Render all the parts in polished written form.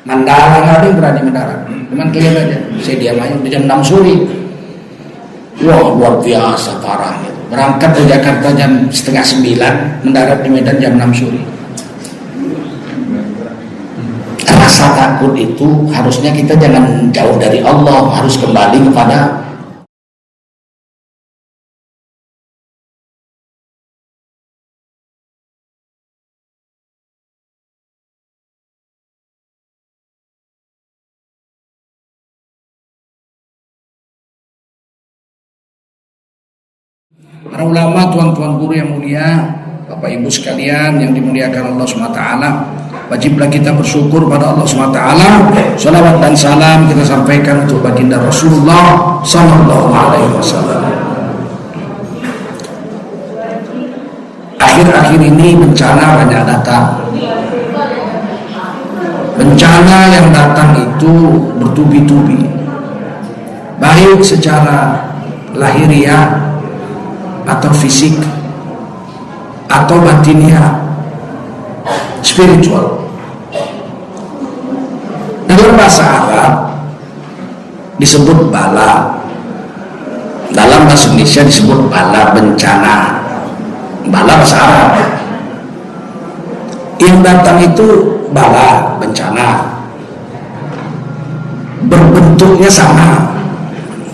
Mandala nggak ada yang berani mendarat. Cuman kalian aja, saya diam aja udah jam 6 sore. Wah luar biasa parah. Berangkat ke Jakarta jam 8:30, mendarat di Medan jam 6 sore. Rasa takut itu harusnya kita jangan jauh dari Allah, harus kembali kepada para ulama, tuan-tuan guru yang mulia, Bapak Ibu sekalian yang dimuliakan Allah SWT, wajiblah kita bersyukur pada Allah SWT. Salawat dan salam kita sampaikan untuk baginda Rasulullah SAW. Akhir-akhir ini bencana banyak datang. Bencana yang datang itu bertubi-tubi, baik secara lahiriah atau fisik atau batiniah, spiritual. Dalam bahasa Arab disebut bala, dalam bahasa Indonesia disebut bala, bencana. Bala bahasa Arab. Yang datang itu bala, bencana, berbentuknya sama,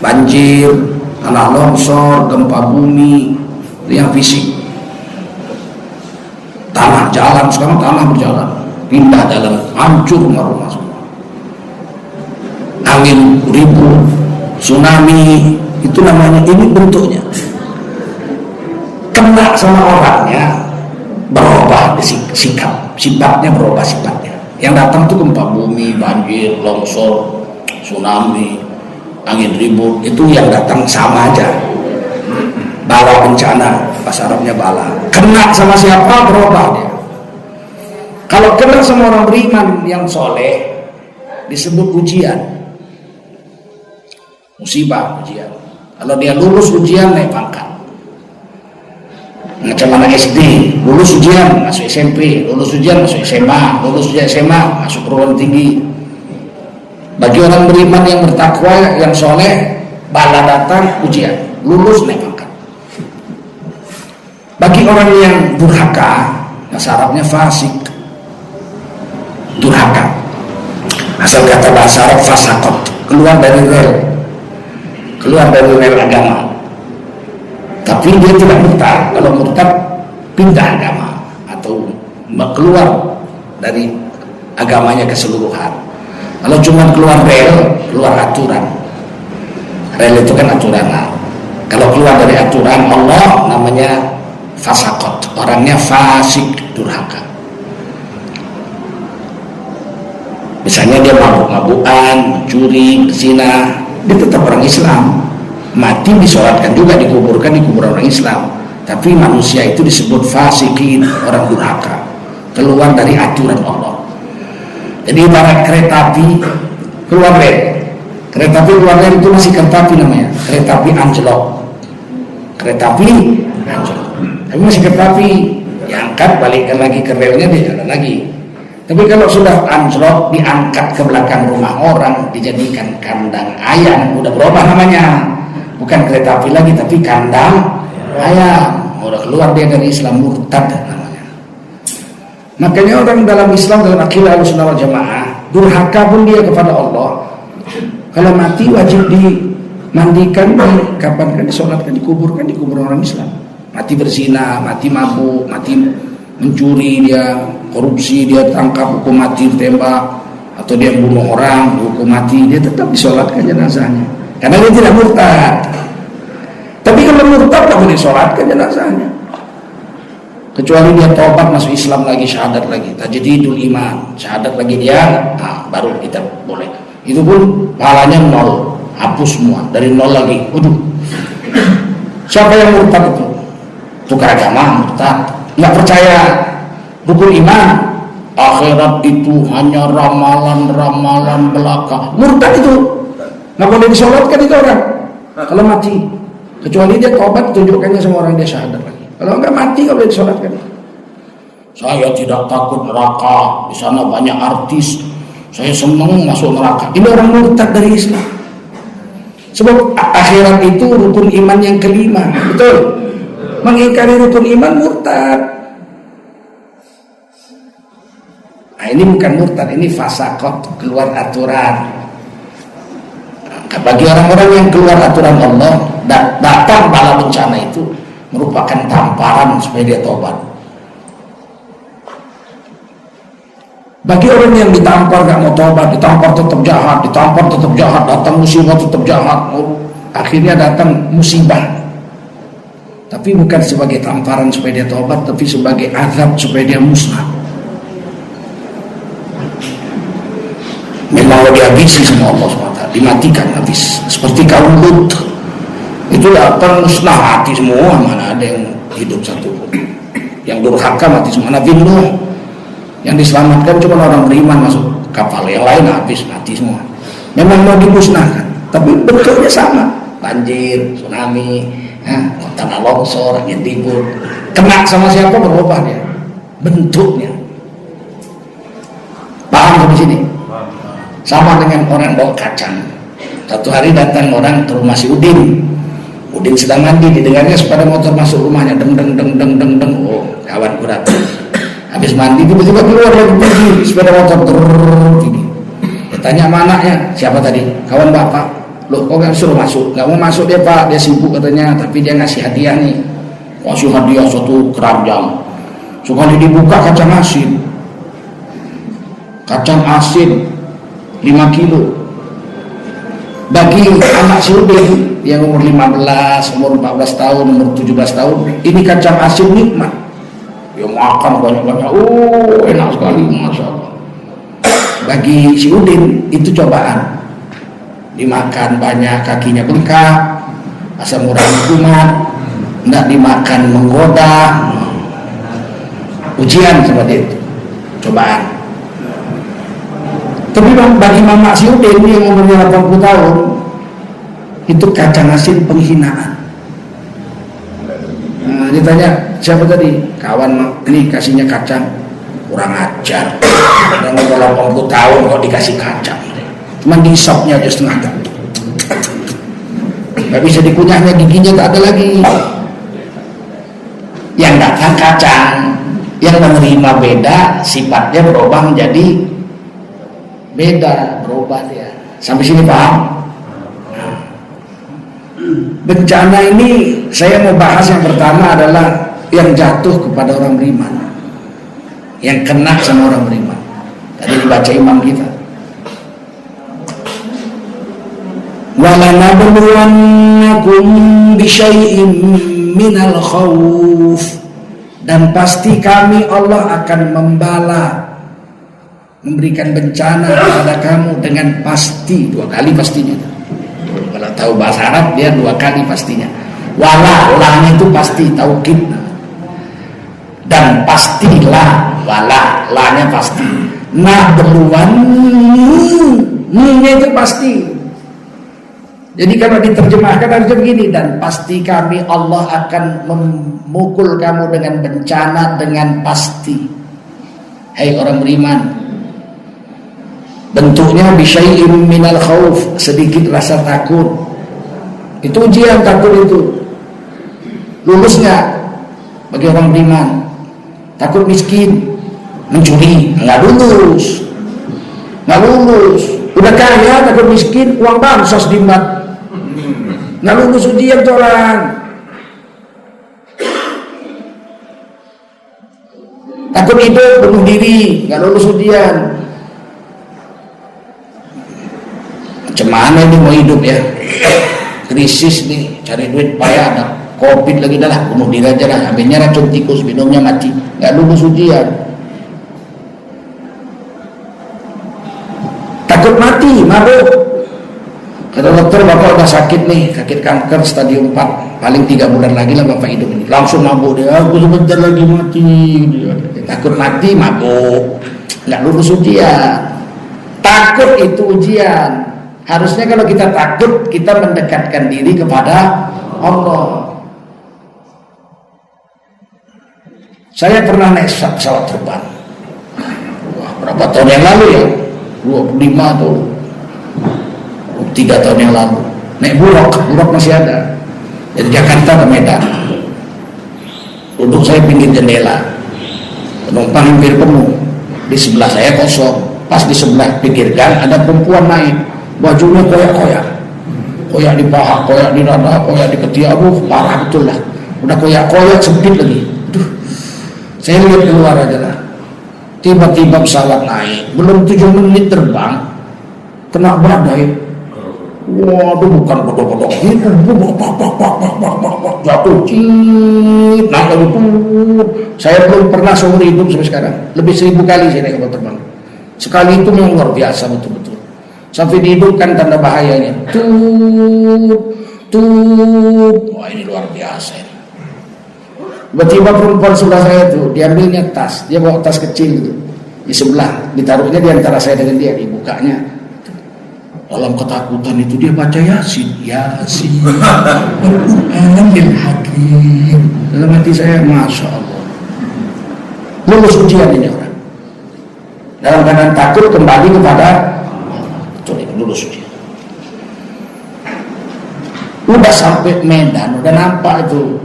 banjir, tanah longsor, gempa bumi, itu yang fisik. Tanah jalan, sekarang tanah berjalan, pindah jalan, hancur rumah-rumah semua. Angin ribut, tsunami, itu namanya, ini bentuknya. Kena sama orangnya, berubah sikap, sifatnya berubah sifatnya. Yang datang itu gempa bumi, banjir, longsor, tsunami, angin ribut, itu yang datang sama aja. Bala, bencana, bahasa Arabnya bala. Kena sama siapa berubah dia. Kalau kena sama orang beriman yang soleh disebut ujian, musibah, ujian. Kalau dia lulus ujian naik pangkat. Macam anak SD, lulus ujian masuk SMP, lulus ujian masuk SMA, lulus ujian SMA masuk perguruan tinggi. Bagi orang beriman yang bertakwa, yang soleh, bala datang ujian, lulus naik pangkat. Bagi orang yang durhaka, bahasa Arabnya fasik, durhaka. Asal kata bahasa Arab fasakot, keluar dari rel agama. Tapi dia tidak murtad. Kalau murtad pindah agama atau keluar dari agamanya keseluruhan. Kalau cuma keluar rel, keluar aturan. Rel itu kan aturan. Kalau keluar dari aturan Allah namanya fasakot. Orangnya fasik, durhaka. Misalnya dia mabuk-mabukan, mencuri, zina, dia tetap orang Islam. Mati disolatkan juga, dikuburkan di kuburan orang Islam. Tapi manusia itu disebut fasikin, orang durhaka, keluar dari aturan Allah. Jadi ibarat kereta api keluar rel. Kereta api keluar rel itu masih kereta api namanya. Kereta api anjlok. Kereta api anjlok. Tapi masih kereta api, diangkat balikkan lagi ke relnya, dia jalan lagi. Tapi kalau sudah anjlok, diangkat ke belakang rumah orang, dijadikan kandang ayam, udah berubah namanya. Bukan kereta api lagi, tapi kandang ayam. Udah keluar dia dari Islam, murtad namanya. Makanya orang dalam Islam, dalam akidah Ahlussunnah wal Jamaah, durhaka pun dia kepada Allah. Kalau mati wajib dimandikan, dikapankan, disolatkan, dikuburkan di kuburan orang Islam. Mati berzina, mati mabuk, mati mencuri, dia korupsi, dia tangkap, hukum mati, ditembak, atau dia bunuh orang, hukum mati, dia tetap disolatkan jenazahnya. Karena dia tidak murtad. Tapi kalau murtad tak boleh disolatkan jenazahnya. Kecuali dia taubat masuk Islam lagi, syahadat lagi, tajdidul iman, syahadat lagi dia, baru kita boleh. Itu pun pahalanya 0, hapus semua, dari 0 lagi. Waduh. Siapa yang murtad itu? Tukar agama, murtad. Nggak percaya rukun iman, akhirat itu hanya ramalan-ramalan belaka. Murtad itu nggak boleh disolatkan itu orang kalau mati, kecuali dia taubat, tunjukkannya sama orang dia syahadat lagi. Kalau nggak mati nggak boleh disolatkan. Saya tidak takut neraka, di sana banyak artis. saya senang masuk neraka. Ini orang murtad dari Islam. Sebab akhirat itu rukun iman yang kelima, betul? Mengingkari rukun iman murtad. Nah, ini bukan murtad, ini fasakot, keluar aturan. Nah, bagi orang-orang yang keluar aturan Allah, datang bala bencana itu merupakan tamparan supaya dia tobat. Bagi orang yang ditampar gak mau tobat, ditampar tetap jahat, datang musibah tetap jahat, akhirnya datang musibah. Tapi bukan sebagai tamparan supaya dia tobat, tapi sebagai azab supaya dia musnah. Memang dihabisi sama Allah SWT, dimatikan habis. Seperti kaum Lut, itu datang musnah, mati semua, mana ada yang hidup satu pun. Yang durhaka mati semua. Nabi Nuh yang diselamatkan cuma orang beriman masuk kapal, yang lain habis mati semua. Memang mau dimusnahkan, tapi bentuknya sama, banjir, tsunami, tanah longsor, angin timur. Kena sama siapa berubah dia bentuknya. Paham sampai sini? Sama dengan orang bawa kacang. Satu hari datang orang ke rumah si Udin sedang mandi, didengarnya sepeda motor masuk rumahnya, deng. Oh, kawan kurat. Habis mandi tiba-tiba keluar lagi pergi sepeda motor gini. Dia tanya sama anaknya, siapa tadi? Kawan bapak. Loh, kok gak suruh masuk? Gak mau masuk dia pak, dia sibuk katanya. Tapi dia ngasih hadiah nih. Ngasih hadiah satu keranjang. Sekali dibuka kacang asin 5 kilo. Bagi anak si Udin yang umur 15, umur 14 tahun, umur 17 tahun, ini kacang asin nikmat. Dia makan banyak-banyak, enak sekali, Masya Allah. Bagi si Udin itu cobaan. Dimakan banyak, kakinya bengkak, asam urat kumat, tidak dimakan menggoda. Ujian seperti itu, cobaan. Tapi bagi mama si Udin yang umurnya 80 tahun, itu kacang asin penghinaan. Nah, ditanya siapa tadi? Kawan, ini kasihnya kacang, kurang ajar. Orang umur 80 tahun kok dikasih kacang, cuman diisapnya aja setengah. Gak bisa dikunyahnya, giginya tak ada lagi. Yang datang kacang, yang menerima beda, sifatnya berubah menjadi beda, berubah dia. Sampai sini paham? Bencana ini saya mau bahas yang pertama adalah yang jatuh kepada orang beriman, yang kena sama orang beriman. Tadi dibaca imam kita, walanabluwannakum bisyai'in minal khawf, dan pasti kami Allah akan memberikan bencana kepada kamu dengan pasti, 2 kali pastinya. Kalau tahu bahasa Arab dia 2 kali pastinya. Wala, lahnya itu pasti, taukid. Dan pastilah, wala, lahnya pasti. Nah, beruan, nya itu pasti. Jadi kalau diterjemahkan harusnya begini, dan pasti kami Allah akan memukul kamu dengan bencana dengan pasti. Hai orang beriman, bentuknya bisyai'in minal khauf, sedikit rasa takut. Itu ujian, takut itu. Lulus nggak bagi orang beriman? Takut miskin, mencuri, nggak lulus. Udah kaya takut miskin, uang bansos dimat, nggak lulus ujian tuh orang. Takut hidup, bunuh diri, nggak lulus ujian. Macam mana ini mau hidup ya? Krisis nih, cari duit payah, ada COVID lagi, dah lah, bunuh diri aja lah. Habisnya racun tikus, minumnya mati, nggak lulus ujian. Takut mati, mabuk. Kata dokter, bapak udah sakit nih, sakit kanker stadium 4, paling 3 bulan lagi lah bapak hidup ini. Langsung mabuk dia, aku sebentar lagi mati. Takut mati, mabuk, nggak lulus ujian. Takut itu ujian. Harusnya kalau kita takut, kita mendekatkan diri kepada Allah. Saya pernah naik pesawat terbang. Wah, berapa tahun yang lalu ya? 25 atau 3 tahun yang lalu. Naik buruk masih ada. Dari Jakarta ke Medan. Duduk saya pinggir jendela, penumpang hampir penuh. Di sebelah saya kosong. Pas di sebelah pinggir gang ada perempuan naik, bajunya koyak-koyak, koyak di paha, koyak di dada, koyak di ketiak. Aduh, parah betul lah. Udah koyak-koyak sempit lagi. Aduh, saya lihat keluar aja lah. Tiba-tiba pesawat naik, belum 7 menit terbang, kena badai. Waduh, bukan bodok-bodok gitu, jatuh, cip, naik lagi tuh. Saya belum pernah seumur hidup sampai sekarang, lebih 1000 kali saya naik kapal terbang. Sekali itu memang luar biasa betul-betul. Sampai dihidupkan tanda bahayanya. Wah, ini luar biasa ini. Tiba-tiba perempuan sebelah saya tuh, diambilnya tas, dia bawa tas kecil gitu, di sebelah, ditaruhnya di antara saya dengan dia, dibukanya. Dalam ketakutan itu dia baca Yasin. Al-Qur'anil Hakim. Dalam hati saya, Masya Allah, lulus ujian ini orang. Dalam keadaan takut kembali kepada betul, lulus ujian. Udah sampai Medan, udah nampak itu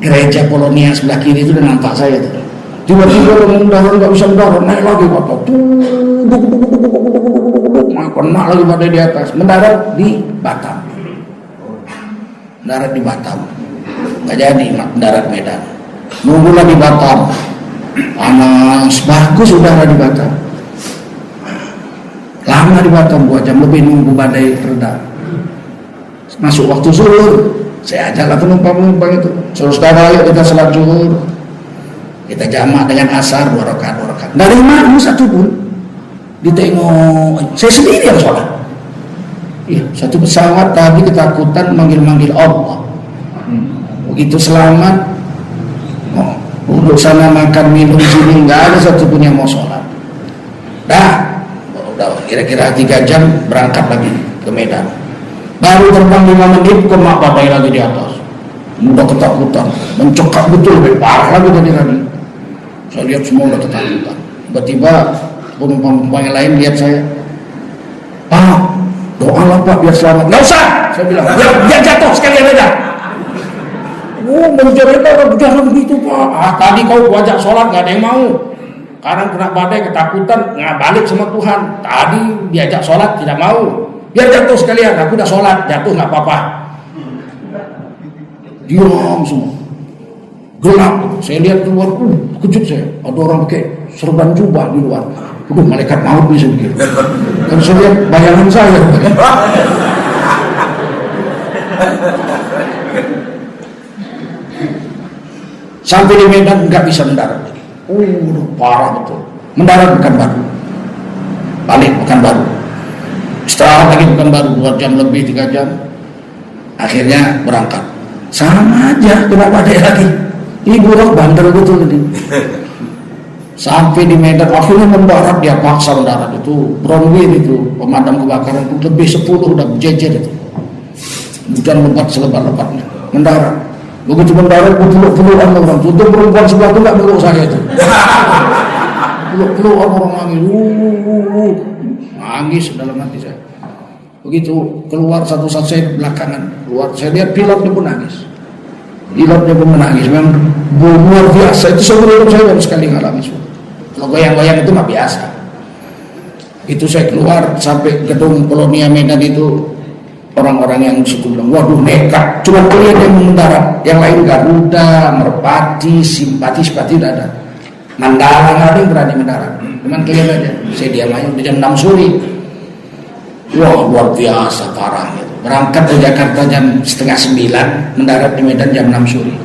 gereja Polonia sebelah kiri itu, udah nampak saya tuh. Tiba-tiba mendorong, nggak bisa mendorong, naik lagi bapak. Kena lagi badai di atas, mendarat di Batam. Mendarat di Batam, nggak jadi mendarat Medan. Nunggulah di Batam, panas bagus udara di Batam. Lama di Batam, 2 jam lebih nunggu badai reda. Masuk waktu zuhur, saya ajaklah penumpang itu, saudara, ayo kita salat zuhur, kita jamak dengan asar 2 rakaat. Dari mana satu pun ditengok, saya sendiri yang sholat. Iya, satu pesawat tadi ketakutan manggil-manggil Allah. Begitu selamat, duduk sana makan minum sini, nggak ada satu pun yang mau sholat. Udah kira-kira 3 jam berangkat lagi ke Medan. Baru terbang 5 menit, kena badai lagi di atas. Udah ketakutan, mencekak betul, lebih parah lagi dari tadi. Saya lihat semua udah ketakutan. Tiba-tiba penumpang yang lain lihat saya, Pak, doalah Pak biar selamat. Nggak usah, saya bilang, biar jatuh sekalian aja. Menjadi orang jangan begitu Pak. Tadi kau ajak sholat nggak ada yang mau. Karena kena badai ketakutan, nggak balik sama Tuhan. Tadi diajak sholat tidak mau. Biar jatuh sekalian, aku udah sholat, jatuh nggak apa-apa. Diam semua, gelap. Saya lihat keluar, kejut saya. Ada orang pakai serban jubah di luar. Malaikat maut bisa begitu. Dan saya lihat bayangan saya. Sampai di Medan nggak bisa mendarat. Parah betul. Mendarat Pekanbaru, balik Pekanbaru, istirahat lagi Pekanbaru 2 jam lebih, 3 jam. Akhirnya berangkat. Sama aja, kenapa ada lagi? Ini buruk bandel betul ini. Sampai di Medan akhirnya mendarat, dia paksa mendarat itu. Bronwyn itu pemadam kebakaran itu lebih 10 udah berjejer itu. Hujan lebat selebat-lebatnya. Mendarat. Begitu mendarat peluk-pelukan orang. Untuk perempuan sebelah itu nggak meluk saya itu. Peluk-pelukan orang nangis. Nangis dalam hati saya. Begitu keluar satu saat saya belakangan keluar, saya lihat pilotnya pun nangis. Pilotnya pun menangis. Memang luar biasa. Itu seumur hidup saya baru sekali ngalami. Kalau goyang-goyang itu mah biasa. Itu saya keluar sampai gedung Polonia Medan itu, orang-orang yang situ bilang, waduh nekat. Cuma kalian yang mendarat, yang lain Garuda, Merpati, Simpati tidak ada. Mandala nggak ada yang berani mendarat. Cuman kalian aja. Saya diam aja di jam 6 sore. Wah luar biasa parah. Berangkat ke Jakarta jam 8:30, mendarat di Medan jam 6 sore.